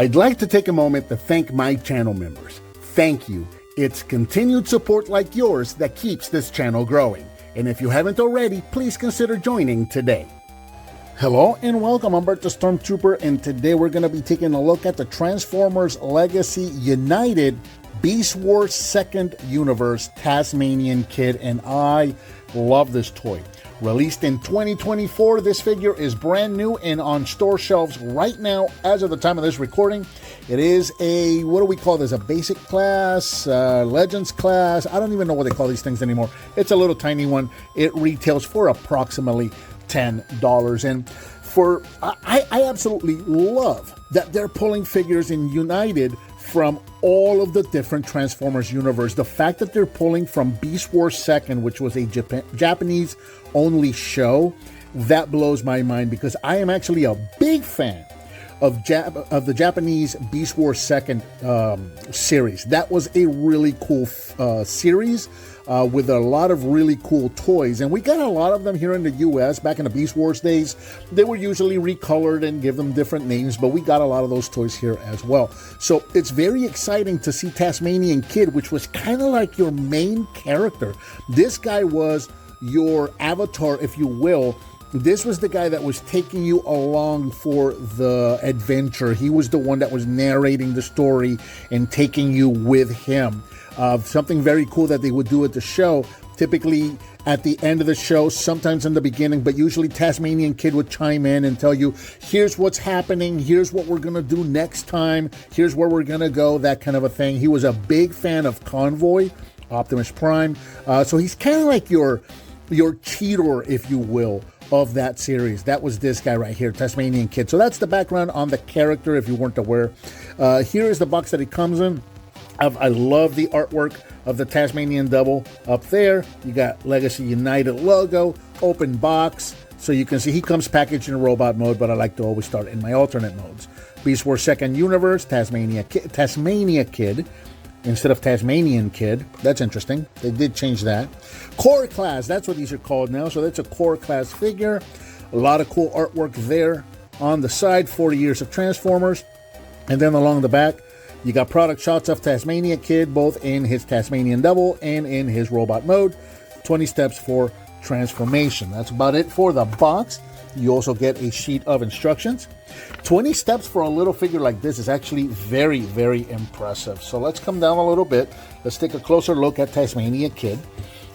I'd like to take a moment to thank my channel members. Thank you. It's continued support like yours that keeps this channel growing. And if you haven't already, please consider joining today. Hello and welcome, I'm Bert the Stormtrooper, and today we're going to be taking a look at the Transformers Legacy United Beast Wars Second Universe Tasmanian Kid, and I love this toy. Released in 2024, this figure is brand new and on store shelves right now as of the time of this recording. It is a, what do we call this, a basic class, legends class? I don't even know what they call these things anymore. It's a little tiny one. It retails for approximately $10. And I absolutely love that they're pulling figures in United from all of the different Transformers universe. The fact that they're pulling from Beast Wars Second, which was a Japanese only show, that blows my mind, because I am actually a big fan of the Japanese Beast Wars Second series. That was a really cool series with a lot of really cool toys, and we got a lot of them here in the US back in the Beast Wars days. They were usually recolored and give them different names, but we got a lot of those toys here as well. So it's very exciting to see Tasmanian Kid, which was kind of like your main character. This guy was your avatar, if you will. This was the guy that was taking you along for the adventure. He was the one that was narrating the story and taking you with him. Something very cool that they would do at the show, typically at the end of the show, sometimes in the beginning, but usually Tasmanian Kid would chime in and tell you, here's what's happening, here's what we're going to do next time, here's where we're going to go, that kind of a thing. He was a big fan of Convoy, Optimus Prime, so he's kind of like your cheater, if you will, of that series. That was this guy right here, Tasmanian Kid. So that's the background on the character, if you weren't aware. Here is the box that he comes in. I love the artwork of the Tasmanian Devil up there. You got Legacy United logo, open box, so you can see he comes packaged in robot mode, but I like to always start in my alternate modes. Beast Wars Second Universe, Tasmania Kid, instead of Tasmanian Kid. That's interesting. They did change that. Core Class, that's what these are called now. So that's a Core Class figure. A lot of cool artwork there on the side. 40 years of Transformers. And then along the back, you got product shots of Tasmania Kid, both in his Tasmanian Devil and in his robot mode. 20 steps for transformation. That's about it for the box. You also get a sheet of instructions. 20 steps for a little figure like this is actually very, very impressive. So let's come down a little bit. Let's take a closer look at Tasmania Kid.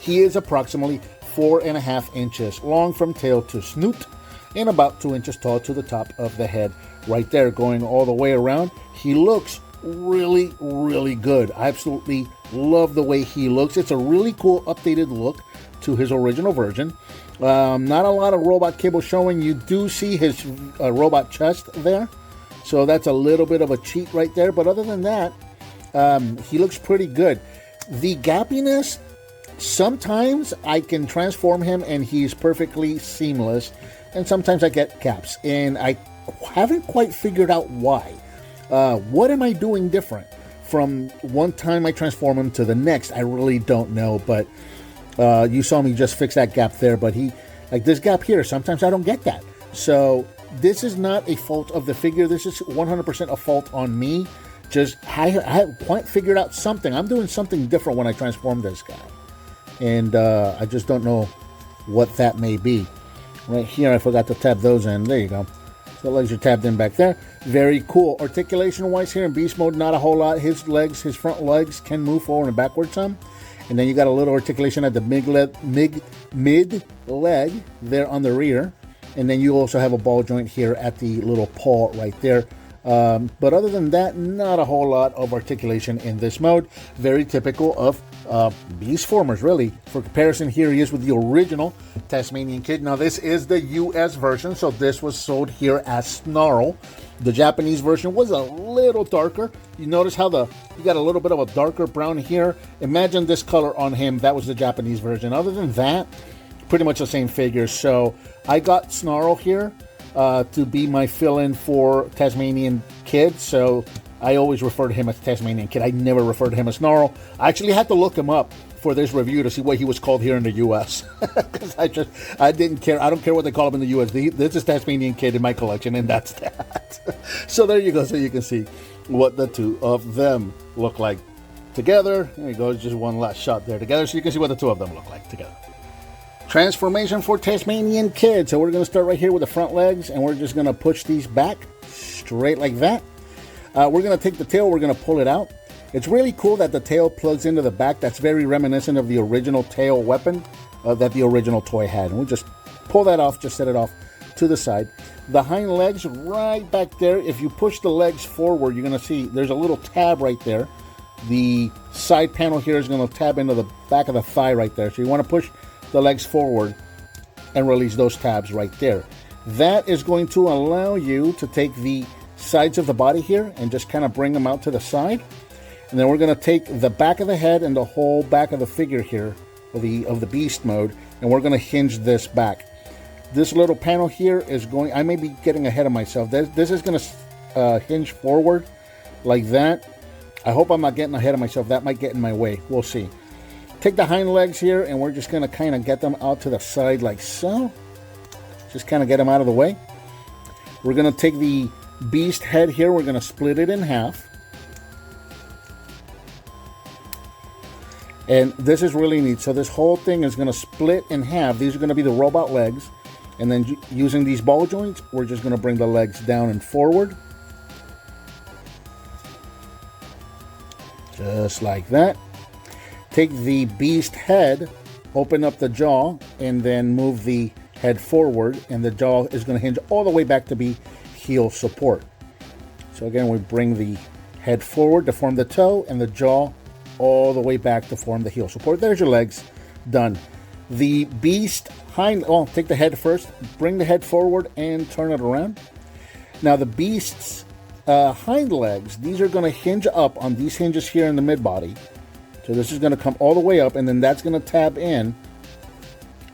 He is approximately 4.5 inches long from tail to snoot, and about 2 inches tall to the top of the head right there, going all the way around. He looks really, really good. I absolutely love the way he looks. It's a really cool updated look to his original version. Not a lot of robot cable showing. You do see his robot chest there, so that's a little bit of a cheat right there, but other than that, he looks pretty good. The gappiness, sometimes I can transform him and he's perfectly seamless, and sometimes I get gaps, and I haven't quite figured out why. What am I doing different from one time I transform him to the next? I really don't know, but you saw me just fix that gap there, but like this gap here, sometimes I don't get that. So this is not a fault of the figure. This is 100% a fault on me. Just I haven't quite figured out something. I'm doing something different when I transform this guy, and I just don't know what that may be. Right here, I forgot to tab those in. There you go. The legs are tabbed in back there. Very cool. Articulation wise here in beast mode, not a whole lot. His front legs can move forward and backward some. And then you got a little articulation at the mid leg there on the rear. And then you also have a ball joint here at the little paw right there. But other than that, not a whole lot of articulation in this mode. Very typical of Beast Formers, really. For comparison, here he is with the original Tasmanian Kid. Now, this is the US version, so this was sold here as Snarl. The Japanese version was a little darker. You notice how you got a little bit of a darker brown here. Imagine this color on him. That was the Japanese version. Other than that, pretty much the same figure. So I got Snarl here to be my fill-in for Tasmanian Kid. So I always refer to him as Tasmanian Kid. I never refer to him as Snarl. I actually had to look him up for this review to see what he was called here in the U.S. Because I didn't care. I don't care what they call him in the U.S. This is Tasmanian Kid in my collection, and that's that. So there you go. So you can see what the two of them look like together. There you go. Just one last shot there together, so you can see what the two of them look like together. Transformation for Tasmanian Kid. So we're going to start right here with the front legs, and we're just going to push these back straight like that. We're going to take the tail, we're going to pull it out. It's really cool that the tail plugs into the back. That's very reminiscent of the original tail weapon that the original toy had. And we'll just pull that off, just set it off to the side. The hind legs right back there. If you push the legs forward, you're going to see there's a little tab right there. The side panel here is going to tab into the back of the thigh right there. So you want to push the legs forward and release those tabs right there. That is going to allow you to take the sides of the body here and just kind of bring them out to the side. And then we're going to take the back of the head and the whole back of the figure here of the beast mode, and we're going to hinge this back. This little panel here is going, I may be getting ahead of myself. This is going to hinge forward like that. I hope I'm not getting ahead of myself. That might get in my way. We'll see. Take the hind legs here, and we're just going to kind of get them out to the side like so. Just kind of get them out of the way. We're going to take the beast head here. We're going to split it in half. And this is really neat. So this whole thing is going to split in half. These are going to be the robot legs. And then using these ball joints, we're just going to bring the legs down and forward. Just like that. Take the beast head, open up the jaw, and then move the head forward. And the jaw is going to hinge all the way back to be heel support. So again, we bring the head forward to form the toe, and the jaw all the way back to form the heel support. There's your legs done. The beast hind, well, take the head first, bring the head forward and turn it around. Now the beast's hind legs, these are going to hinge up on these hinges here in the mid body. So this is going to come all the way up, and then that's going to tab in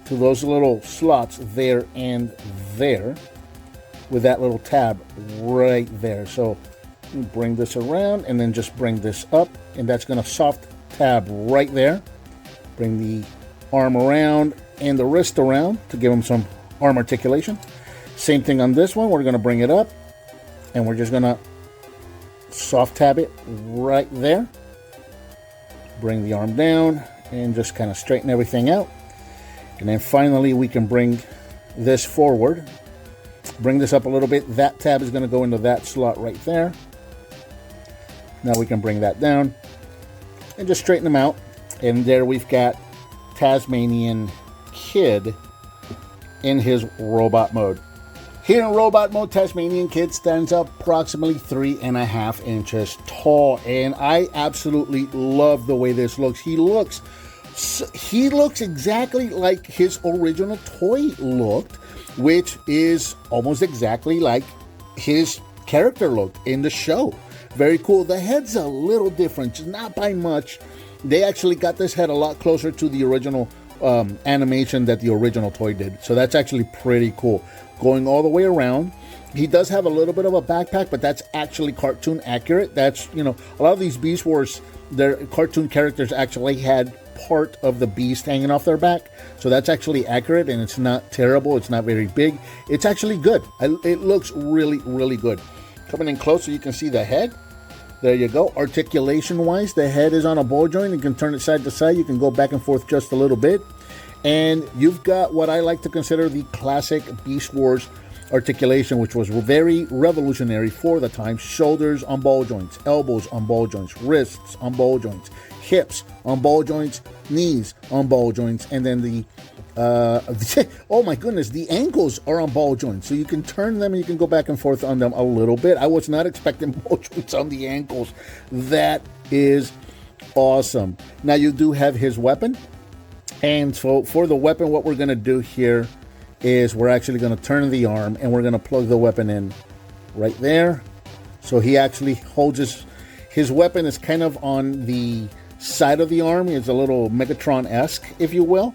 to those little slots there and there with that little tab right there. So bring this around and then just bring this up, and that's going to soft tab right there. Bring the arm around and the wrist around to give them some arm articulation. Same thing on this one. We're going to bring it up, and we're just going to soft tab it right there. Bring the arm down and just kind of straighten everything out. And then finally we can bring this forward. Bring this up a little bit. That tab is going to go into that slot right there. Now we can bring that down and just straighten them out. And there we've got Tasmanian Kid in his robot mode. Here in robot mode, Tasmanian Kid stands up approximately 3.5 inches tall. And I absolutely love the way this looks. He looks exactly like his original toy looked, which is almost exactly like his character looked in the show. Very cool. The head's a little different, just not by much. They actually got this head a lot closer to the original animation that the original toy did. So that's actually pretty cool. Going all the way around. He does have a little bit of a backpack, but that's actually cartoon accurate. That's, you know, a lot of these Beast Wars, their cartoon characters actually had part of the beast hanging off their back. So that's actually accurate, and it's not terrible. It's not very big. It's actually good. It looks really, really good. Coming in closer, you can see the head. There you go. Articulation-wise, the head is on a ball joint. You can turn it side to side. You can go back and forth just a little bit. And you've got what I like to consider the classic Beast Wars articulation, which was very revolutionary for the time. Shoulders on ball joints, elbows on ball joints, wrists on ball joints, hips on ball joints, knees on ball joints, and then the oh my goodness, the ankles are on ball joints, so you can turn them and you can go back and forth on them a little bit. I was not expecting ball joints on the ankles. That is awesome. Now you do have his weapon, and so for the weapon, what we're going to do here is we're actually going to turn the arm and we're going to plug the weapon in right there. So he actually holds his weapon is kind of on the side of the arm. It's a little Megatron-esque, if you will.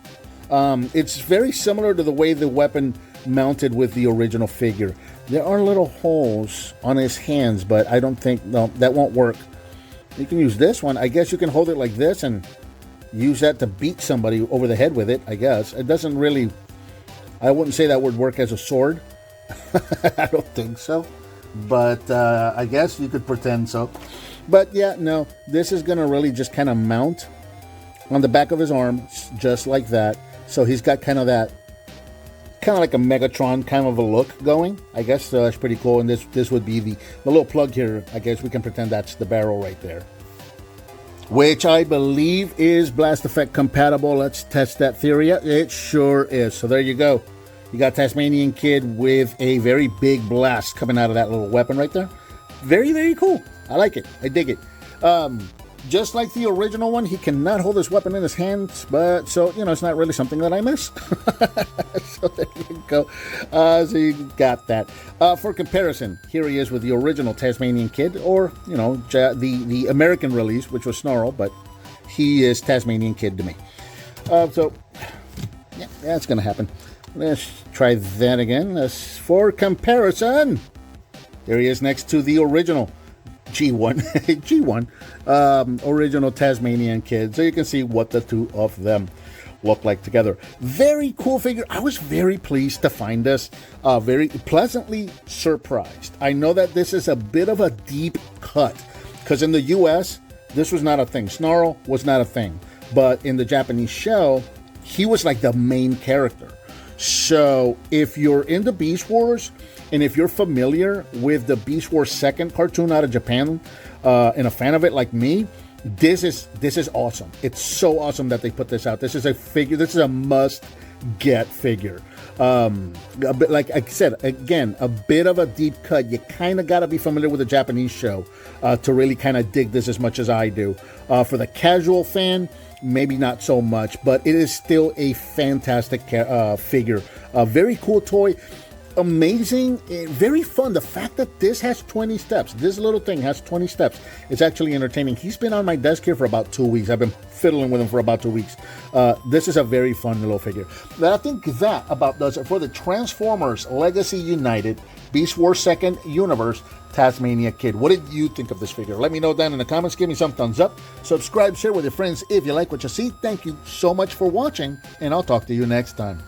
It's very similar to the way the weapon mounted with the original figure. There are little holes on his hands, but I don't think, no, that won't work. You can use this one. I guess you can hold it like this and use that to beat somebody over the head with it, I guess. It doesn't really, I wouldn't say that would work as a sword. I don't think so. But I guess you could pretend so. But yeah, no, this is going to really just kind of mount on the back of his arm, just like that. So he's got kind of that, kind of like a Megatron kind of a look going. I guess that's pretty cool. And this would be the little plug here. I guess we can pretend that's the barrel right there, which I believe is blast effect compatible. Let's test that theory. It sure is. So there you go. You got Tasmanian Kid with a very big blast coming out of that little weapon right there. Very, very cool. I like it. I dig it. Just like the original one, he cannot hold his weapon in his hands, but so, you know, it's not really something that I miss. So there you go. So you got that. For comparison, here he is with the original Tasmanian Kid, or, you know, the American release, which was Snarl, but he is Tasmanian Kid to me. So, yeah, that's going to happen. Let's try that again. For comparison, there he is next to the original G1, G1, original Tasmanian Kid. So you can see what the two of them look like together. Very cool figure. I was very pleased to find this. Very pleasantly surprised. I know that this is a bit of a deep cut, because in the US, this was not a thing. Snarl was not a thing. But in the Japanese show, he was like the main character. So if you're into Beast Wars, and if you're familiar with the Beast Wars second cartoon out of Japan, and a fan of it like me, this is awesome. It's so awesome that they put this out. This is a figure. This is a must-get figure. A bit, like I said, again, a bit of a deep cut. You kind of got to be familiar with the Japanese show to really kind of dig this as much as I do. For the casual fan, maybe not so much, but it is still a fantastic figure. A very cool toy. Amazing, very fun. The fact that this has 20 steps, this little thing has 20 steps, it's actually entertaining. He's been on my desk here for about 2 weeks. I've been fiddling with him for about 2 weeks. This is a very fun little figure. But I think that about does it for the Transformers Legacy United Beast Wars Second Universe Tasmania Kid. What did you think of this figure? Let me know down in the comments. Give me some thumbs up. Subscribe, share with your friends if you like what you see. Thank you so much for watching, and I'll talk to you next time.